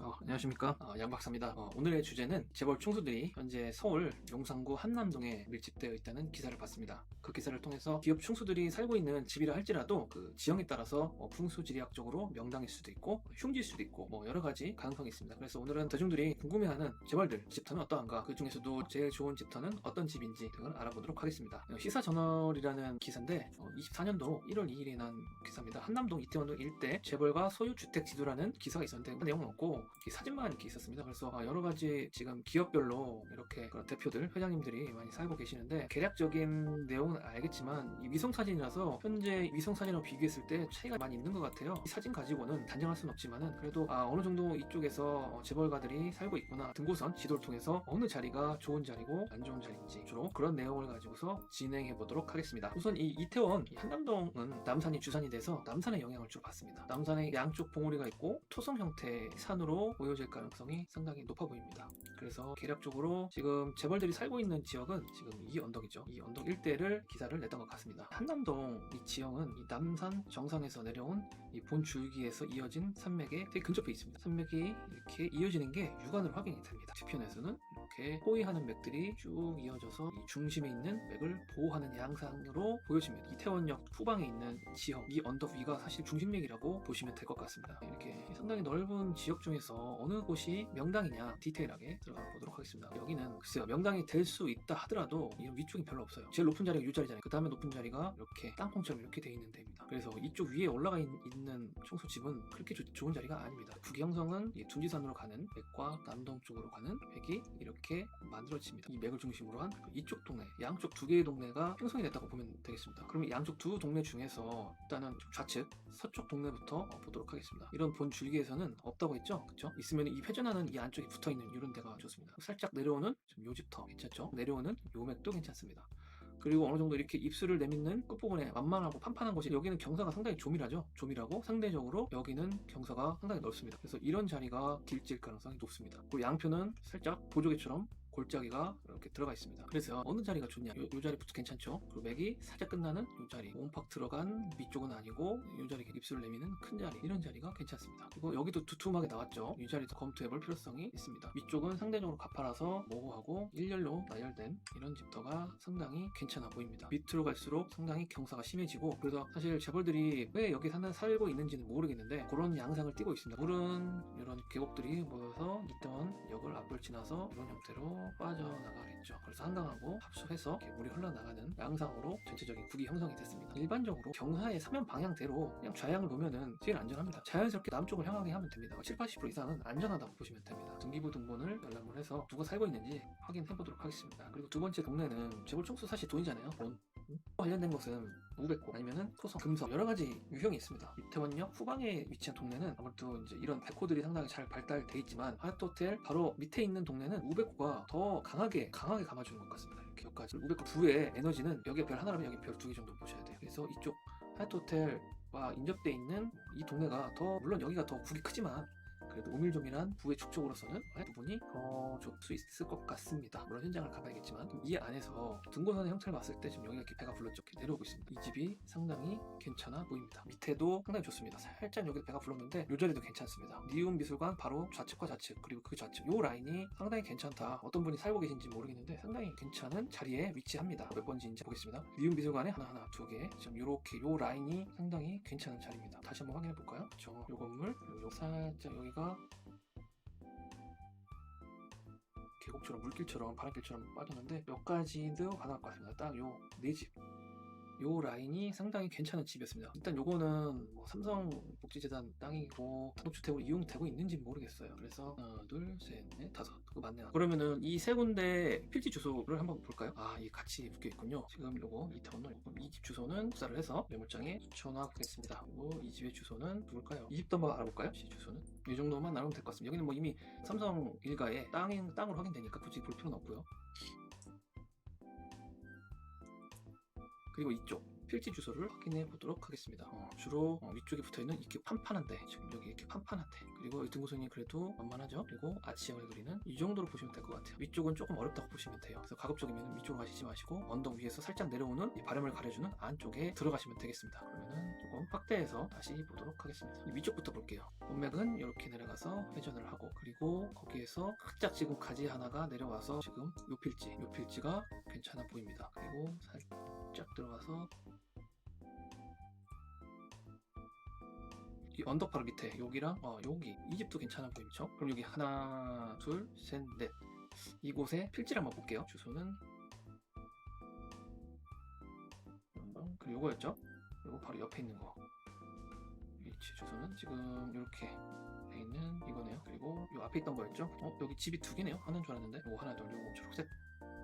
안녕하십니까, 양박사입니다. 오늘의 주제는 재벌 총수들이 현재 서울 용산구 한남동에 밀집되어 있다는 기사를 봤습니다. 그 기사를 통해서 기업 총수들이 살고 있는 집이라 할지라도 그 지형에 따라서 풍수지리학적으로 명당일 수도 있고 흉지일 수도 있고 여러 가지 가능성이 있습니다. 그래서 오늘은 대중들이 궁금해하는 재벌들 집터는 어떠한가, 그 중에서도 제일 좋은 집터는 어떤 집인지 등을 알아보도록 하겠습니다. 시사저널이라는 기사인데 24년도 1월 2일에 난 기사입니다. 한남동 이태원동 일대 재벌가 소유 주택 지도라는 기사가 있었는데 그 내용은 없고 사진만 이렇게 있었습니다. 그래서 여러 가지 지금 기업별로 이렇게 그런 대표들, 회장님들이 많이 살고 계시는데 대략적인 내용은 알겠지만 이 위성사진이라서 현재 위성사진하고 비교했을 때 차이가 많이 있는 것 같아요. 이 사진 가지고는 단정할 수는 없지만은 그래도 어느 정도 이쪽에서 재벌가들이 살고 있구나, 등고선 지도를 통해서 어느 자리가 좋은 자리고 안 좋은 자리인지 주로 그런 내용을 가지고서 진행해 보도록 하겠습니다. 우선 이 이태원 한남동은 남산이 주산이 돼서 남산의 영향을 주로 받습니다. 남산에 양쪽 봉우리가 있고 토성 형태의 산으로 보여질 가능성이 상당히 높아 보입니다. 그래서 계략적으로 지금 재벌들이 살고 있는 지역은 지금 이 언덕이죠. 이 언덕 일대를 기사를 냈던 것 같습니다. 한남동 이 지형은 이 남산 정상에서 내려온 이 본 줄기에서 이어진 산맥에 되게 근접해 있습니다. 산맥이 이렇게 이어지는 게 육안으로 확인이 됩니다. 뒤편에서는 이렇게 호위하는 맥들이 쭉 이어져서 이 중심에 있는 맥을 보호하는 양상으로 보여집니다. 이태원역 후방에 있는 지형, 이 언덕 위가 사실 중심맥이라고 보시면 될 것 같습니다. 이렇게 상당히 넓은 지역 중에서 어느 곳이 명당이냐 디테일하게 들어가 보도록 하겠습니다. 여기는 글쎄요, 명당이 될 수 있다 하더라도 이 위쪽이 별로 없어요. 제일 높은 자리가 이 자리잖아요. 그 다음에 높은 자리가 이렇게 땅콩처럼 이렇게 돼 있는 데입니다. 그래서 이쪽 위에 올라가 있는 총수집은 그렇게 좋은 자리가 아닙니다. 북위 형성은 이 둔지산으로 가는 맥과 남동 쪽으로 가는 맥이 이렇게 만들어집니다. 이 맥을 중심으로 한 이쪽 동네, 양쪽 두 개의 동네가 형성이 됐다고 보면 되겠습니다. 그러면 양쪽 두 동네 중에서 일단은 좌측 서쪽 동네부터 보도록 하겠습니다. 이런 본 줄기에서는 없다고 했죠? 그쵸? 있으면 이 회전하는 이 안쪽에 붙어있는 이런 데가 좋습니다. 살짝 내려오는 요 집터 괜찮죠? 내려오는 요 맥도 괜찮습니다. 그리고 어느 정도 이렇게 입술을 내딛는 끝부분에 완만하고 판판한 곳이, 여기는 경사가 상당히 조밀하죠. 조밀하고 상대적으로 여기는 경사가 상당히 넓습니다. 그래서 이런 자리가 길질 가능성이 높습니다. 그리고 양표는 살짝 보조개처럼 골짜기가 이렇게 들어가 있습니다. 그래서 어느 자리가 좋냐, 요 자리부터 괜찮죠. 그리고 맥이 살짝 끝나는 요 자리, 온팍 들어간 위쪽은 아니고 요 자리 입술을 내미는 큰 자리, 이런 자리가 괜찮습니다. 그리고 여기도 두툼하게 나왔죠. 이 자리도 검토해볼 필요성이 있습니다. 위쪽은 상대적으로 가파라서 모호하고 일렬로 나열된 이런 집터가 상당히 괜찮아 보입니다. 밑으로 갈수록 상당히 경사가 심해지고, 그래서 사실 재벌들이 왜 여기 살고 있는지는 모르겠는데 그런 양상을 띠고 있습니다. 물은 이런 계곡들이 모여서 이태원 역을 앞을 지나서 이런 형태로 빠져나가겠죠. 그래서 한강하고 합수해서 이렇게 물이 흘러나가는 양상으로 전체적인 국이 형성이 됐습니다. 일반적으로 경사의 사면 방향대로 그냥 좌양을 놓으면은 제일 안전합니다. 자연스럽게 남쪽을 향하게 하면 됩니다. 70~80% 이상은 안전하다고 보시면 됩니다. 등기부 등본을 열람을 해서 누가 살고 있는지 확인해 보도록 하겠습니다. 그리고 두 번째 동네는 재벌 총수 사실 돈이잖아요. 돈. 관련된 것은 우백고 아니면은 토성, 금성, 여러 가지 유형이 있습니다. 이태원역 후방에 위치한 동네는 아무래도 이제 이런 백호들이 상당히 잘 발달돼 있지만 하얏트 호텔 바로 밑에 있는 동네는 우백고가 더 강하게 감아주는 것 같습니다. 이렇게 여기까지 우백고 부의 에너지는 여기에 별 하나라면 여기 별 두 개 정도 보셔야 돼요. 그래서 이쪽 하얏트 호텔과 인접돼 있는 이 동네가 더, 물론 여기가 더 국이 크지만 그래도 오밀조밀한 부의 축적으로서는 부분이 더 좋을 수 있을 것 같습니다. 물론 현장을 가봐야겠지만 이 안에서 등고선의 형태를 봤을 때 지금 여기가 이렇게 배가 불렀죠. 내려오고 있습니다. 이 집이 상당히 괜찮아 보입니다. 밑에도 상당히 좋습니다. 살짝 여기 배가 불렀는데 이 자리도 괜찮습니다. 니움 미술관 바로 좌측과 좌측, 그리고 그 좌측 요 라인이 상당히 괜찮다. 어떤 분이 살고 계신지 모르겠는데 상당히 괜찮은 자리에 위치합니다. 몇 번지인지 보겠습니다. 니움 미술관에 하나 두 개, 지금 요렇게 요 라인이 상당히 괜찮은 자리입니다. 다시 한번 확인해 볼까요? 요 건물, 요 살짝 여기가 계곡처럼 물길처럼 바람길처럼 빠졌는데 몇 가지도 가능할 것 같습니다. 딱 요 네 집, 요 라인이 상당히 괜찮은 집이었습니다. 일단 요거는 삼성복지재단 땅이고 단독주택으로 이용되고 있는지 모르겠어요. 그래서 하나, 둘, 셋, 넷, 다섯. 그거 맞네요. 그러면은 이 세 군데 필지 주소를 한번 볼까요? 이 같이 묶여 있군요. 지금 요거 이태원로, 이 집 주소는 숫자를 해서 메모장에 붙여놔보겠습니다. 그리고 이 집의 주소는 누굴까요? 이 집도 한번 알아볼까요? 이 주소는 이 정도만 알아보면 될 것 같습니다. 여기는 이미 삼성 일가의 땅으로 확인되니까 굳이 볼 필요는 없고요. 그리고 이쪽 필지 주소를 확인해 보도록 하겠습니다. 주로 위쪽에 붙어있는 이렇게 판판한데, 지금 여기 이렇게 판판한데, 그리고 이 등고선이 그래도 만만하죠. 그리고 아치형을 그리는 이 정도로 보시면 될 것 같아요. 위쪽은 조금 어렵다고 보시면 돼요. 그래서 가급적이면 위쪽으로 가시지 마시고 언덕 위에서 살짝 내려오는 이 발음을 가려주는 안쪽에 들어가시면 되겠습니다. 그러면은 조금 확대해서 다시 보도록 하겠습니다. 위쪽부터 볼게요. 문맥은 이렇게 내려가서 회전을 하고, 그리고 거기에서 살짝 지금 가지 하나가 내려와서 지금 요 필지가 괜찮아 보입니다. 그리고 살짝 들어가서 이 언덕 바로 밑에 여기랑 여기 이 집도 괜찮아 보이죠? 그럼 여기 하나, 둘, 셋, 넷 이곳에 필지를 한번 볼게요. 주소는 그리고 요거였죠? 요거 바로 옆에 있는 거 위치 주소는 지금 이렇게 돼 있는 이거네요. 그리고 요 앞에 있던 거였죠? 여기 집이 두 개네요. 하나인 줄 알았는데 요거 하나, 둘, 요거 초록색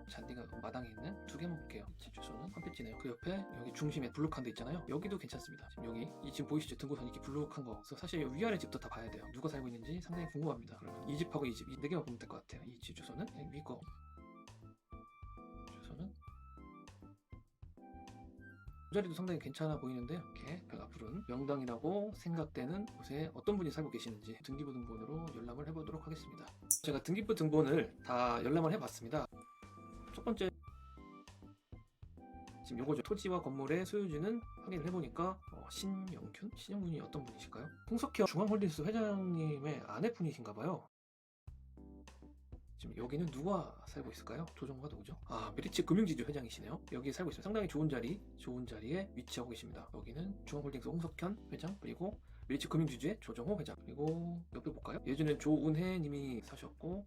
잔디가 마당에 있는 두 개만 볼게요. 위치 주소는 한 필지네요. 그 옆에 여기 중심에 블록한 데 있잖아요. 여기도 괜찮습니다. 지금 여기 지금 보이시죠? 등고선 이렇게 블록한 거. 그래서 사실 위아래 집도 다 봐야 돼요. 누가 살고 있는지 상당히 궁금합니다. 그러면 이 집하고 이 집 이 네 개만 보면 될 것 같아요. 이 집 주소는 위 거 주소는 이 자리도 상당히 괜찮아 보이는데요. 이렇게 배가 부른 명당이라고 생각되는 곳에 어떤 분이 살고 계시는지 등기부 등본으로 열람을 해보도록 하겠습니다. 제가 등기부 등본을 다 열람을 해봤습니다. 첫 번째 지금 요거죠. 토지와 건물의 소유주는 확인을 해보니까 신영균이 어떤 분이실까요? 홍석현 중앙홀딩스 회장님의 아내분이신가봐요. 지금 여기는 누가 살고 있을까요? 조정호가 누구죠? 메리츠 금융지주 회장이시네요. 여기 살고 있습니다. 상당히 좋은 자리에 위치하고 계십니다. 여기는 중앙홀딩스 홍석현 회장, 그리고 메리츠 금융지주의 조정호 회장, 그리고 옆에 볼까요? 예전에 조은혜 님이 사셨고,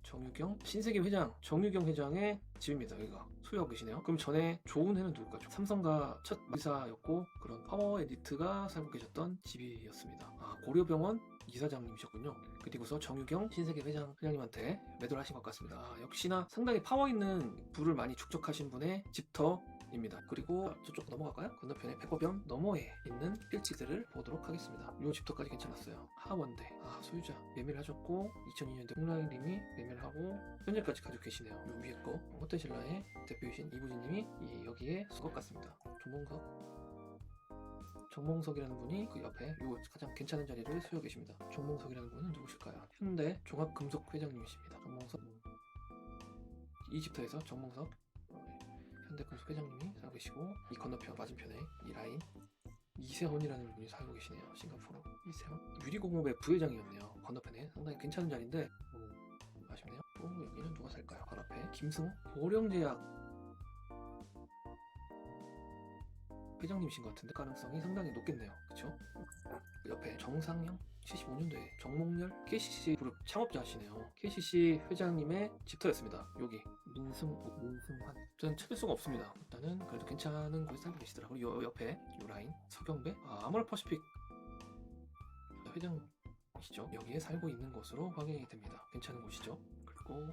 신세계 회장, 정유경 회장의 집입니다. 여기가 소유하고 계시네요. 그럼 전에 조은혜는 누굴까요? 삼성가 첫 이사였고, 그런 파워 에디트가 살고 계셨던 집이었습니다. 고려병원 이사장님이셨군요. 그리고서 정유경 신세계 회장님한테 매도를 하신 것 같습니다. 역시나 상당히 파워 있는 부를 많이 축적하신 분의 집터입니다. 그리고 저쪽 넘어갈까요? 건너편에 백호변 너머에 있는 필지들을 보도록 하겠습니다. 이 집터까지 괜찮았어요. 하원대 소유자 매매를 하셨고, 2002년도 홍라인님이 매매를 하고 현재까지 가지고 계시네요. 요 위에 거 호텔신라의 대표이신 이부진님이 여기에 쓴 것 같습니다. 정몽석이라는 분이 그 옆에 요 가장 괜찮은 자리를 소유하고 계십니다. 정몽석이라는 분은 누구실까요? 현대 종합금속 회장님이십니다. 정몽석 이 집터에서 정몽석 현대금속 회장님이 살고 계시고, 이 건너편 맞은편에 이 라인 이세헌이라는 분이 살고 계시네요. 싱가포르 이세헌 유리공업의 부회장이었네요. 건너편에 상당히 괜찮은 자리인데 아쉽네요. 또 여기는 누가 살까요? 바로 앞에 김승호 보령제약 회장님이신 것 같은데 가능성이 상당히 높겠네요. 그쵸? 그 옆에 정상영 75년도에 정몽열 KCC 그룹 창업자시네요. KCC 회장님의 집터였습니다. 여기 민승환 저는 찾을 수가 없습니다. 일단은 그래도 괜찮은 곳에 살고 계시더라고요. 요 옆에 요 라인 서경배 아모레퍼시픽 회장이시죠. 여기에 살고 있는 것으로 확인이 됩니다. 괜찮은 곳이죠. 그리고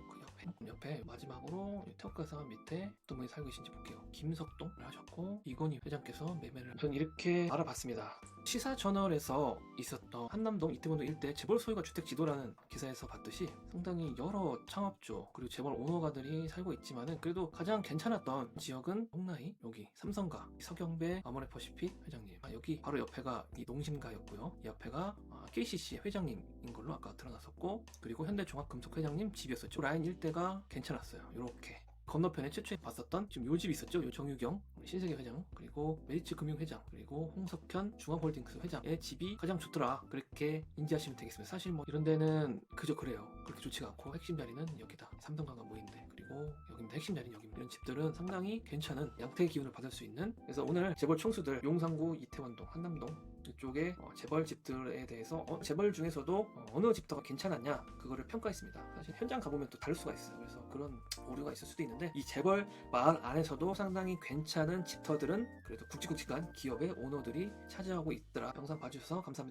그 옆에 마지막으로 태국가상 밑에 어떤 분이 살고 계신지 볼게요. 김석동을 하셨고, 이건희 회장께서 매매를 전 이렇게 알아봤습니다. 시사저널에서 있었던 한남동 이태원로 일대 재벌 소유가 주택 지도라는 기사에서 봤듯이 상당히 여러 창업주 그리고 재벌 오너가들이 살고 있지만은 그래도 가장 괜찮았던 지역은 홍라이, 여기 삼성가, 서경배 아모레퍼시픽 회장님, 여기 바로 옆에가 이 농심가였고요. 이 옆에가 KCC 회장님인 걸로 아까 드러났었고, 그리고 현대종합금속 회장님 집이었었죠. 라인 일대가 괜찮았어요. 이렇게 건너편에 최초에 봤었던 지금 요 집이 있었죠. 요 정유경 신세계 회장, 그리고 메리츠 금융 회장, 그리고 홍석현 중앙홀딩스 회장의 집이 가장 좋더라, 그렇게 인지하시면 되겠습니다. 사실 뭐 이런 데는 그저 그래요. 그렇게 좋지가 않고 핵심 자리는 여기다. 삼성가가 모인데, 그리고 여기입니다. 핵심 자리는 여기입니다. 이런 집들은 상당히 괜찮은 양태의 기운을 받을 수 있는, 그래서 오늘 재벌 총수들 용산구 이태원동 한남동 이쪽에 재벌 집들에 대해서 재벌 중에서도 어느 집터가 괜찮았냐 그거를 평가했습니다. 사실 현장 가보면 또 다를 수가 있어요. 그래서 그런 오류가 있을 수도 있는데, 이 재벌 마을 안에서도 상당히 괜찮은 집터들은 그래도 굵직굵직한 기업의 오너들이 차지하고 있더라. 영상 봐주셔서 감사합니다.